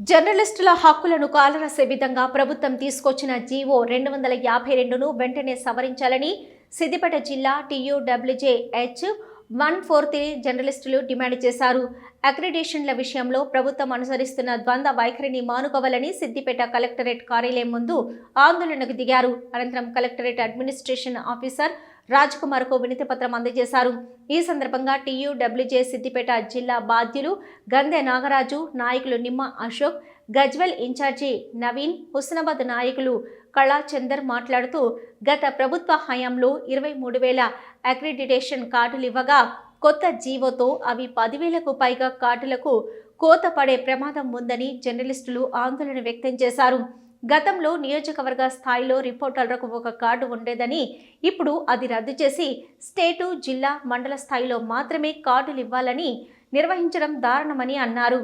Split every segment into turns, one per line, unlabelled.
జర్నలిస్టుల హక్కులను కాలరాసే విధంగా ప్రభుత్వం తీసుకొచ్చిన జీవో 252ను వెంటనే సవరించాలని సిద్దిపేట జిల్లా TUWJH 143 జర్నలిస్టులు డిమాండ్ చేశారు. అక్రిడిటేషన్ల విషయంలో ప్రభుత్వం అనుసరిస్తున్న ద్వంద్వ వైఖరిని మానుకోవాలని సిద్దిపేట కలెక్టరేట్ కార్యాలయం ముందు ఆందోళనకు దిగారు. అనంతరం collectorate administration officer Raj Kumar కు వినతి పత్రం అందజేశారు. ఈ సందర్భంగా TUWJ సిద్దిపేట జిల్లా బాధ్యులు గందె నాగరాజు, నాయకులు నిమ్మ అశోక్, గజ్వెల్ ఇన్ఛార్జి నవీన్, హుస్నాబాద్ నాయకులు కళాచందర్ మాట్లాడుతూ గత ప్రభుత్వ హయాంలో 23,000 అక్రిడిటేషన్ కార్డులు ఇవ్వగా కొత్త జీవోతో అవి 10,000కు పైగా కార్డులకు కోత పడే ప్రమాదం ఉందని జర్నలిస్టులు ఆందోళన వ్యక్తం చేశారు. గతంలో నియోజకవర్గ స్థాయిలో రిపోర్టర్లకు ఒక కార్డు ఉండేదని ఇప్పుడు అది రద్దు చేసి స్టేటు, జిల్లా, మండల స్థాయిలో మాత్రమే కార్డులు ఇవ్వాలని నిర్వహించడం దారుణమని అన్నారు.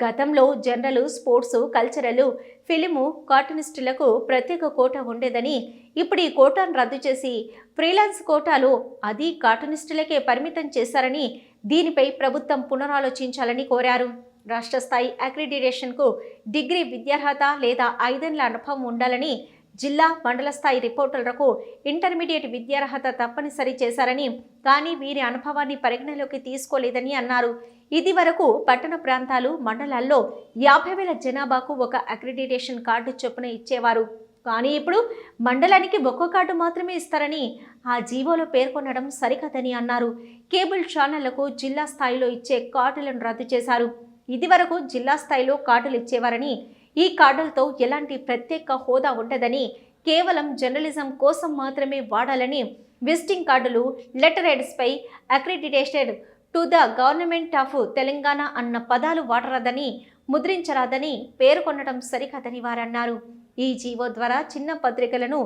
గతంలో జర్నల్, స్పోర్ట్స్, కల్చరల్, ఫిలిము, కార్టూనిస్టులకు ప్రత్యేక కోటా ఉండేదని ఇప్పుడు ఈ కోటాను రద్దు చేసి ఫ్రీలాన్స్ కోటాలో అది కార్టూనిస్టులకే పరిమితం చేశారని దీనిపై ప్రభుత్వం పునరాలోచించాలని కోరారు. రాష్ట్ర స్థాయి అక్రిడిటేషన్కు డిగ్రీ విద్యార్హత లేదా 5 ఏళ్ల అనుభవం ఉండాలని, జిల్లా, మండల స్థాయి రిపోర్టర్లకు ఇంటర్మీడియట్ విద్యార్హత తప్పనిసరి చేశారని, కానీ వీరి అనుభవాన్ని పరిగణలోకి తీసుకోలేదని అన్నారు. ఇది వరకు పట్టణ ప్రాంతాలు, మండలాల్లో 50,000 జనాభాకు ఒక అక్రిడిటేషన్ కార్డు చొప్పున ఇచ్చేవారు. కానీ ఇప్పుడు మండలానికి ఒక్కో కార్డు మాత్రమే ఇస్తారని ఆ జీవోలో పేర్కొనడం సరికాదని అన్నారు. కేబుల్ ఛానళ్లకు జిల్లా స్థాయిలో ఇచ్చే కార్డులను రద్దు చేశారు. ఇది వరకు జిల్లా స్థాయిలో కార్డులు ఇచ్చేవారని, ఈ కార్డులతో ఎలాంటి ప్రత్యేక హోదా ఉండదని, కేవలం జర్నలిజం కోసం మాత్రమే వాడాలని, విజిటింగ్ కార్డులు, లెటర్ హెడ్స్పై accredited to the government of Telangana అన్న పదాలు వాడరాదని, ముద్రించరాదని పేర్కొనడం సరికాదని వారన్నారు. ఈ జీవో ద్వారా చిన్న పత్రికలను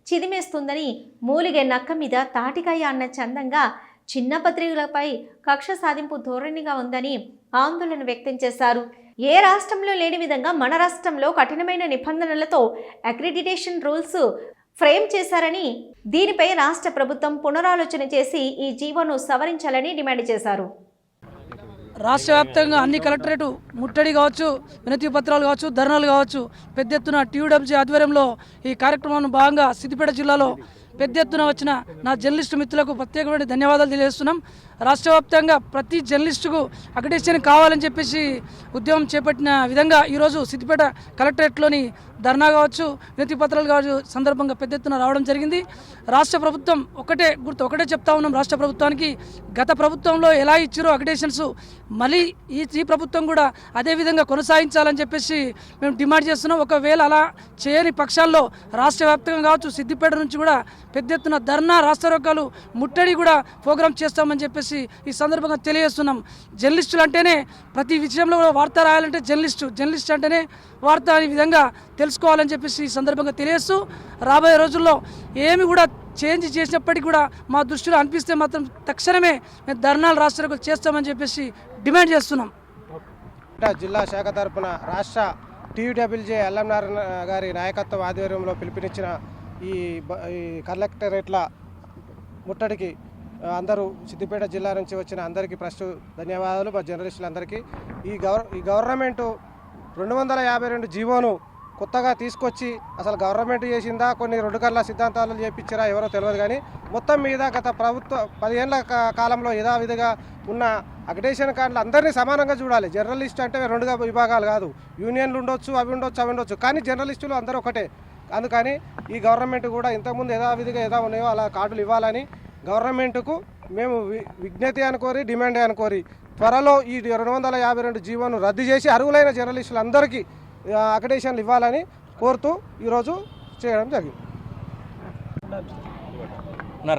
చిదిమేస్తుందని, మూలిగే నక్క మీద తాటికాయ అన్న చందంగా చిన్న పత్రికలపై కక్ష సాధింపు ధోరణిగా ఉందని ఆందోళన వ్యక్తం చేశారు. ఏ రాష్ట్రంలో లేని విధంగా మన రాష్ట్రంలో కఠినమైన నిబంధనలతో అక్రిడిటేషన్ రూల్స్ ఫ్రేమ్ చేశారని, దీనిపై రాష్ట్ర ప్రభుత్వం పునరాలోచన చేసి ఈ జీవోను సవరించాలని డిమాండ్ చేశారు.
రాష్ట్ర వ్యాప్తంగా అన్ని కలెక్టరేట్ ముట్టడి కావచ్చు, వినతి పత్రాలు కావచ్చు, ధర్నాలు కావచ్చు, పెద్ద ఎత్తున TUWJ ఆధ్వర్యంలో ఈ కార్యక్రమాన్ని భాగంగా సిద్దిపేట జిల్లాలో పెద్ద ఎత్తున వచ్చిన నా జర్నలిస్టు మిత్రులకు ప్రత్యేకమైన ధన్యవాదాలు తెలియజేస్తున్నాం. రాష్ట్ర వ్యాప్తంగా ప్రతి జర్నలిస్టుకు అక్రిడిటేషన్ కావాలని చెప్పేసి ఉద్యమం చేపట్టిన విధంగా ఈరోజు సిద్దిపేట కలెక్టరేట్లోని ధర్నా కావచ్చు, వినతి పత్రాలు కావచ్చు సందర్భంగా పెద్ద ఎత్తున రావడం జరిగింది. రాష్ట్ర ప్రభుత్వం ఒకటే చెప్తా ఉన్నాం. రాష్ట్ర ప్రభుత్వానికి గత ప్రభుత్వంలో ఎలా ఇచ్చారో అక్రిడిటేషన్స్ మళ్ళీ ఈ ప్రభుత్వం కూడా అదే విధంగా కొనసాగించాలని చెప్పేసి మేము డిమాండ్ చేస్తున్నాం. ఒకవేళ అలా చేయని పక్షాల్లో రాష్ట్ర వ్యాప్తంగా కావచ్చు, సిద్దిపేట నుంచి కూడా పెద్ద ఎత్తున ధర్నా, రాస్తారోకాలు, ముట్టడి కూడా ప్రోగ్రామ్ చేస్తామని చెప్పేసి ఈ సందర్భంగా తెలియజేస్తున్నాం. జర్నలిస్టులు అంటేనే ప్రతి విషయంలో కూడా వార్త రాయాలంటే జర్నలిస్ట్ అంటేనే వార్త అనే విధంగా తెలుసుకోవాలని చెప్పేసి ఈ సందర్భంగా తెలియజేస్తూ, రాబోయే రోజుల్లో ఏమి కూడా చేంజ్ చేసినప్పటికీ కూడా మా దృష్టిలో అనిపిస్తే మాత్రం తక్షణమే మేము ధర్నాలు, రాస్తారోకాలు చేస్తామని చెప్పేసి డిమాండ్ చేస్తున్నాం.
జిల్లా శాఖ తరఫున రాష్ట్ర TUWJ ఎల్ఎంఆర్ గారి నాయకత్వం ఆధ్వర్యంలో పిలుపునిచ్చిన ఈ కలెక్టరేట్ల ముట్టడికి అందరూ సిద్దిపేట జిల్లా నుంచి వచ్చిన అందరికీ ఫస్ట్ ధన్యవాదాలు. మా జర్నలిస్టులందరికీ ఈ గవర్నమెంటు 252 జీవోను కొత్తగా తీసుకొచ్చి అసలు గవర్నమెంట్ చేసిందా, కొన్ని 2 కళ్ళ సిద్ధాంతాలు చేపించారా ఎవరో తెలియదు. కానీ మొత్తం మీద గత ప్రభుత్వ 10 ఏళ్ల కాలంలో యథావిధిగా ఉన్న అక్రిడిటేషన్ కార్డులు అందరినీ సమానంగా చూడాలి. జర్నలిస్ట్ అంటే 2 విభాగాలు కాదు, యూనియన్లు ఉండొచ్చు, అవి ఉండొచ్చు, కానీ జర్నలిస్టులు అందరూ ఒకటే. అందుకని ఈ గవర్నమెంట్ కూడా ఇంతకుముందు యథావిధిగా ఎలా ఉన్నాయో అలా కార్డులు ఇవ్వాలని గవర్నమెంట్కు మేము విజ్ఞప్తి అనుకోరి, డిమాండ్ అనుకోరి త్వరలో ఈ 252 జీవోను రద్దు చేసి అర్హులైన జర్నలిస్టులందరికీ అక్రిడిటేషన్లు ఇవ్వాలని కోరుతూ ఈరోజు చేయడం జరిగింది.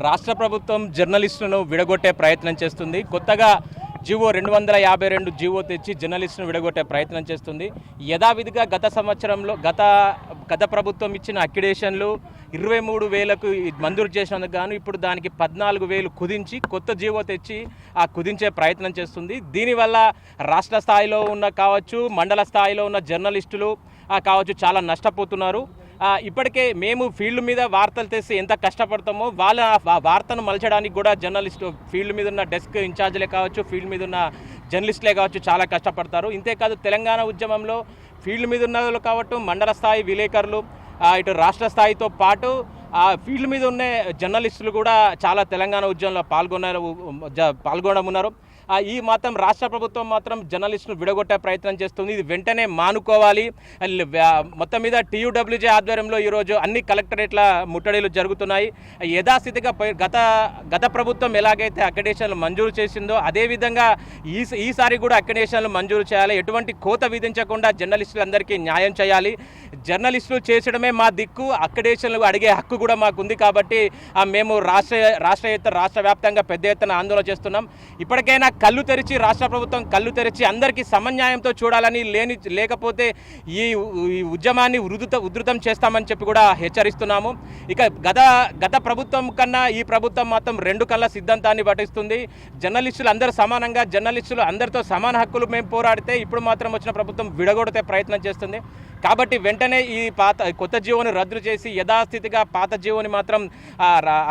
రాష్ట్ర ప్రభుత్వం జర్నలిస్టులను విడగొట్టే ప్రయత్నం చేస్తుంది. కొత్తగా జీవో 252 జీవో తెచ్చి జర్నలిస్టును విడగొట్టే ప్రయత్నం చేస్తుంది. యథావిధిగా గత సంవత్సరంలో గత ప్రభుత్వం ఇచ్చిన అక్రిడిటేషన్లు 23,000కు మంజూరు చేసినందుకు గాను ఇప్పుడు దానికి 14,000 కుదించి కొత్త జీవో తెచ్చి ఆ కుదించే ప్రయత్నం చేస్తుంది. దీనివల్ల రాష్ట్ర స్థాయిలో ఉన్న కావచ్చు, మండల స్థాయిలో ఉన్న జర్నలిస్టులు కావచ్చు చాలా నష్టపోతున్నారు. ఇప్పటికే మేము ఫీల్డ్ మీద వార్తలు తెస్తే ఎంత కష్టపడతామో వాళ్ళ వార్తను మలచడానికి కూడా జర్నలిస్టు ఫీల్డ్ మీద ఉన్న డెస్క్ ఇన్ఛార్జ్లే కావచ్చు, ఫీల్డ్ మీద ఉన్న జర్నలిస్టులే కావచ్చు చాలా కష్టపడతారు. ఇంతేకాదు తెలంగాణ ఉద్యమంలో ఫీల్డ్ మీద ఉన్న వాళ్ళు కావచ్చు, మండల స్థాయి విలేకరులు, ఇటు రాష్ట్ర స్థాయితో పాటు ఫీల్డ్ మీద ఉన్న జర్నలిస్టులు కూడా చాలా తెలంగాణ ఉద్యమంలో పాల్గొనడం ఉన్నారు. ఈ మాత్రం రాష్ట్ర ప్రభుత్వం మాత్రం జర్నలిస్టును విడగొట్టే ప్రయత్నం చేస్తుంది. ఇది వెంటనే మానుకోవాలి. మొత్తం మీద TUWJ ఆధ్వర్యంలో ఈరోజు అన్ని కలెక్టరేట్ల ముట్టడిలు జరుగుతున్నాయి. యథాస్థితిగా గత ప్రభుత్వం ఎలాగైతే అక్రిడేషన్లు మంజూరు చేసిందో అదేవిధంగా ఈసారి కూడా అక్రిడేషన్లు మంజూరు చేయాలి. ఎటువంటి కోత విధించకుండా జర్నలిస్టులందరికీ న్యాయం చేయాలి. జర్నలిస్టులు చేసడమే మా దిక్కు, అక్రిడేషన్లు అడిగే హక్కు కూడా మాకుంది. కాబట్టి మేము రాష్ట్ర వ్యాప్తంగా పెద్ద ఎత్తున ఆందోళన చేస్తున్నాం. ఇప్పటికైనా కళ్ళు తెరిచి రాష్ట్ర ప్రభుత్వం కళ్ళు తెరిచి అందరికీ సమన్యాయంతో చూడాలని, లేకపోతే ఈ ఉద్యమాన్ని ఉధృతం చేస్తామని చెప్పి కూడా హెచ్చరిస్తున్నాము. ఇక గత ప్రభుత్వం కన్నా ఈ ప్రభుత్వం మాత్రం 2 కళ్ళ సిద్ధాంతాన్ని పాటిస్తుంది. జర్నలిస్టులు అందరూ సమానంగా, జర్నలిస్టులు అందరితో సమాన హక్కులు మేము పోరాడితే ఇప్పుడు మాత్రం వచ్చిన ప్రభుత్వం విడగొడితే ప్రయత్నం చేస్తుంది. కాబట్టి వెంటనే ఈ కొత్త జీవోని రద్దు చేసి యథాస్థితిగా పాత జీవోని మాత్రం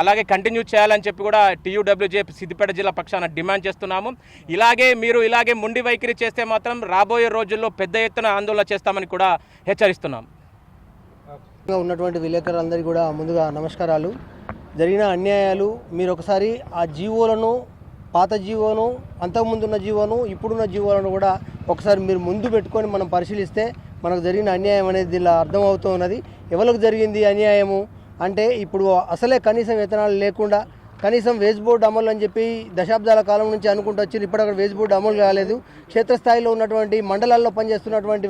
అలాగే కంటిన్యూ చేయాలని చెప్పి కూడా TUWJ సిద్దిపేట జిల్లా పక్షాన డిమాండ్ చేస్తున్నాము. మీరు ఇలాగే మొండి వైఖరి చేస్తే మాత్రం రాబోయే రోజుల్లో పెద్ద ఎత్తున ఆందోళన చేస్తామని కూడా హెచ్చరిస్తున్నాం.
ఉన్నటువంటి విలేకరులందరికీ కూడా ముందుగా నమస్కారాలు. జరిగిన అన్యాయాలు మీరు ఒకసారి ఆ జీవోలను, పాత జీవోను, అంతకుముందున్న జీవోను, ఇప్పుడున్న జీవోలను కూడా ఒకసారి మీరు ముందు పెట్టుకొని మనం పరిశీలిస్తే మనకు జరిగిన అన్యాయం అనేది దీనిలో అర్థమవుతూ ఉన్నది. ఎవరికి జరిగింది అన్యాయము అంటే ఇప్పుడు అసలే కనీసం వేతనాలు లేకుండా కనీసం వేజ్ బోర్డు అమలు అని చెప్పి దశాబ్దాల కాలం నుంచి అనుకుంటూ వచ్చి ఇప్పుడు అక్కడ వేజ్ బోర్డు అమలు కాలేదు. క్షేత్రస్థాయిలో ఉన్నటువంటి మండలాల్లో పనిచేస్తున్నటువంటి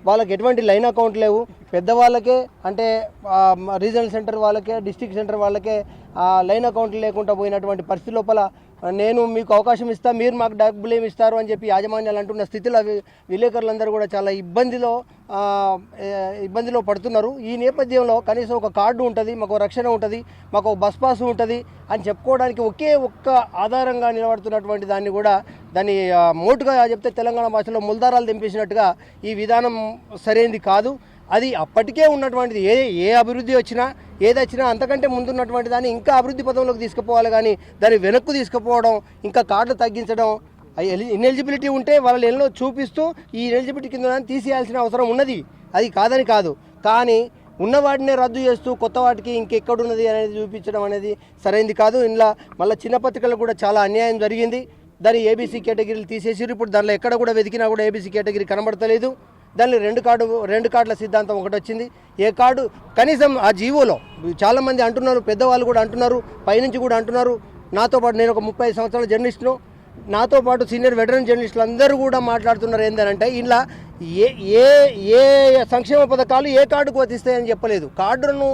వాళ్ళకి ఎటువంటి లైన్ అకౌంట్ లేవు. పెద్దవాళ్ళకే అంటే రీజనల్ సెంటర్ వాళ్ళకే, డిస్ట్రిక్ట్ సెంటర్ వాళ్ళకే లైన్ అకౌంట్ లేకుండా పోయినటువంటి పరిస్థితి లోపల నేను మీకు అవకాశం ఇస్తా, మీరు మాకు డబ్బులు ఏమి ఇస్తారు అని చెప్పి యాజమాన్యాలు అంటున్న స్థితిలో విలేకరులందరూ కూడా చాలా ఇబ్బందిలో పడుతున్నారు. ఈ నేపథ్యంలో కనీసం ఒక కార్డు ఉంటుంది, మాకు రక్షణ ఉంటుంది, మాకు బస్ పాస్ ఉంటుంది అని చెప్పుకోవడానికి ఒక్క ఆధారంగా నిలబడుతున్నటువంటి దాన్ని మోటుగా చెప్తే తెలంగాణ భాషలో ముల్దారాలు దింపేసినట్టుగా ఈ విధానం సరైనది కాదు. అది అప్పటికే ఉన్నటువంటిది. ఏ అభివృద్ధి వచ్చినా ఏదొచ్చినా అంతకంటే ముందున్నటువంటి దాన్ని ఇంకా అభివృద్ధి పదంలోకి తీసుకుపోవాలి, కానీ దాన్ని వెనక్కు తీసుకుపోవడం, ఇంకా కార్డులు తగ్గించడం, ఇనెలిజిబిలిటీ ఉంటే వాళ్ళని ఎన్నో చూపిస్తూ ఈ ఇనెలిజిబిలిటీ కింద తీసేయాల్సిన అవసరం ఉన్నది. అది కాదని కాదు, కానీ ఉన్న వాటినే రద్దు చేస్తూ కొత్త వాటికి ఇంకెక్కడున్నది అనేది చూపించడం అనేది సరైనది కాదు. ఇందులో మళ్ళీ చిన్న పత్రికలకు కూడా చాలా అన్యాయం జరిగింది. దాన్ని ABC కేటగిరీలు తీసేసారు. ఇప్పుడు దానిలో ఎక్కడ కూడా వెతికినా కూడా ABC కేటగిరీ కనబడతలేదు. దానిలో రెండు కార్డుల సిద్ధాంతం ఒకటి వచ్చింది. ఏ కార్డు కనీసం ఆ జీవోలో చాలామంది అంటున్నారు, పెద్దవాళ్ళు కూడా అంటున్నారు, పైనుంచి కూడా అంటున్నారు. నాతో పాటు నేను ఒక 35 సంవత్సరాల జర్నలిస్టును, నాతో పాటు సీనియర్ వెటరన్ జర్నలిస్టులు అందరూ కూడా మాట్లాడుతున్నారు. ఏంటంటే ఇలా ఏ సంక్షేమ పథకాలు ఏ కార్డుకు వర్తిస్తాయని చెప్పలేదు. కార్డులను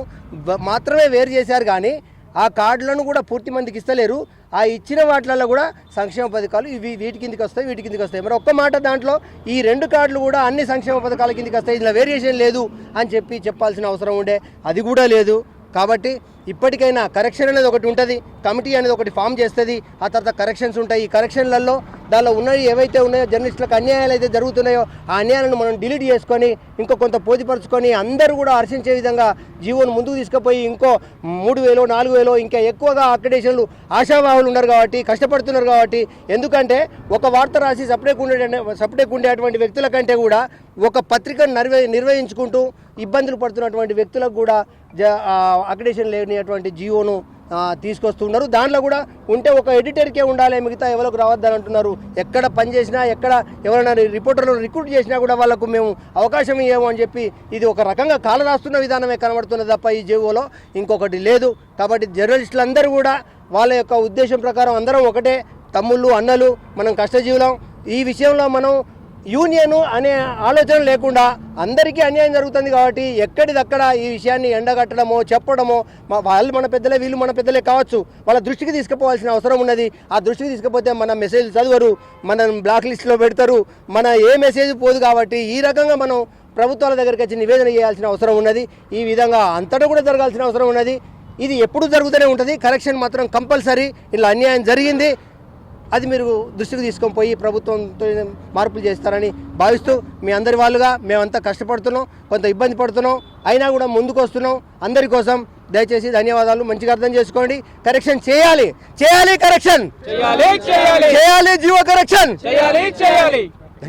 మాత్రమే వేరు చేశారు, కానీ ఆ కార్డులను కూడా పూర్తి మందికి ఇస్తలేరు. ఆ ఇచ్చిన వాటిలలో కూడా సంక్షేమ పథకాలు వీటి కిందకి వస్తాయి. మరి ఒక్క మాట దాంట్లో ఈ 2 కార్డులు కూడా అన్ని సంక్షేమ పథకాల కిందకి వస్తాయి, ఇలా వేరియేషన్ లేదు అని చెప్పాల్సిన అవసరం ఉండే, అది కూడా లేదు. కాబట్టి ఇప్పటికైనా కరెక్షన్ అనేది ఒకటి ఉంటుంది, కమిటీ అనేది ఒకటి ఫామ్ చేస్తుంది, ఆ తర్వాత కరెక్షన్స్ ఉంటాయి. ఈ కరెక్షన్లలో దానిలో ఉన్నవి ఏవైతే ఉన్నాయో జర్నలిస్టులకు అన్యాయాలు అయితే జరుగుతున్నాయో ఆ అన్యాయాలను మనం డిలీట్ చేసుకొని ఇంకో కొంత పోతిపరుచుకొని అందరూ కూడా హర్షించే విధంగా జీవోను ముందుకు తీసుకుపోయి ఇంకో 3,000 4,000 ఇంకా ఎక్కువగా అక్రిడేషన్లు ఆశావాహులు ఉన్నారు కాబట్టి, కష్టపడుతున్నారు కాబట్టి. ఎందుకంటే ఒక వార్త రాసి సపరేట్ ఉండేటువంటి వ్యక్తుల కంటే కూడా ఒక పత్రికను నిర్వహించుకుంటూ ఇబ్బందులు పడుతున్నటువంటి వ్యక్తులకు కూడా అక్రిడేషన్ లేనిటువంటి జీవోను తీసుకొస్తున్నారు. దాంట్లో కూడా ఉంటే ఒక ఎడిటర్కే ఉండాలి, మిగతా ఎవరికి రావద్దని అంటున్నారు. ఎక్కడ పనిచేసినా, ఎక్కడ ఎవరైనా రిపోర్టర్లు రిక్రూట్ చేసినా కూడా వాళ్ళకు మేము అవకాశం ఇవ్వము అని చెప్పి ఇది ఒక రకంగా కాల రాస్తున్న విధానమే కనబడుతున్నది తప్ప ఈ జీవోలో ఇంకొకటి లేదు. కాబట్టి జర్నలిస్టులందరూ కూడా వాళ్ళ యొక్క ఉద్దేశం ప్రకారం అందరం ఒకటే, తమ్ముళ్ళు అన్నలు, మనం కష్టజీవులం. ఈ విషయంలో మనం యూనియన్ అనే ఆలోచన లేకుండా అందరికీ అన్యాయం జరుగుతుంది కాబట్టి ఎక్కడిదక్కడ ఈ విషయాన్ని ఎండగట్టడమో చెప్పడమో, వాళ్ళు మన పెద్దలే వీళ్ళు మన పెద్దలే కావచ్చు, వాళ్ళ దృష్టికి తీసుకుపోవాల్సిన అవసరం ఉన్నది. ఆ దృష్టికి తీసుకుపోతే మన మెసేజ్ చదవరు, మన బ్లాక్ లిస్ట్లో పెడతారు, మన ఏ మెసేజ్ పోదు. కాబట్టి ఈ రకంగా మనం ప్రభుత్వాల దగ్గరికి వచ్చి నివేదన చేయాల్సిన అవసరం ఉన్నది. ఈ విధంగా అంతటా కూడా జరగాల్సిన అవసరం ఉన్నది. ఇది ఎప్పుడు జరుగుతూనే ఉంటుంది. కరెక్షన్ మాత్రం కంపల్సరీ. ఇలా అన్యాయం జరిగింది, అది మీరు దృష్టికి తీసుకొని పోయి ప్రభుత్వంతో మార్పులు చేస్తారని భావిస్తూ మీ అందరి వాళ్ళుగా మేమంతా కష్టపడుతున్నాం, కొంత ఇబ్బంది పడుతున్నాం. అయినా కూడా ముందుకు వస్తున్నాం అందరి కోసం. దయచేసి ధన్యవాదాలు. మంచిగా అర్థం చేసుకోండి. కరెక్షన్ చేయాలి, చేయాలి, కరెక్షన్
చేయాలి, చేయాలి,
చేయాలి, జీవో కరెక్షన్
చేయాలి, చేయాలి.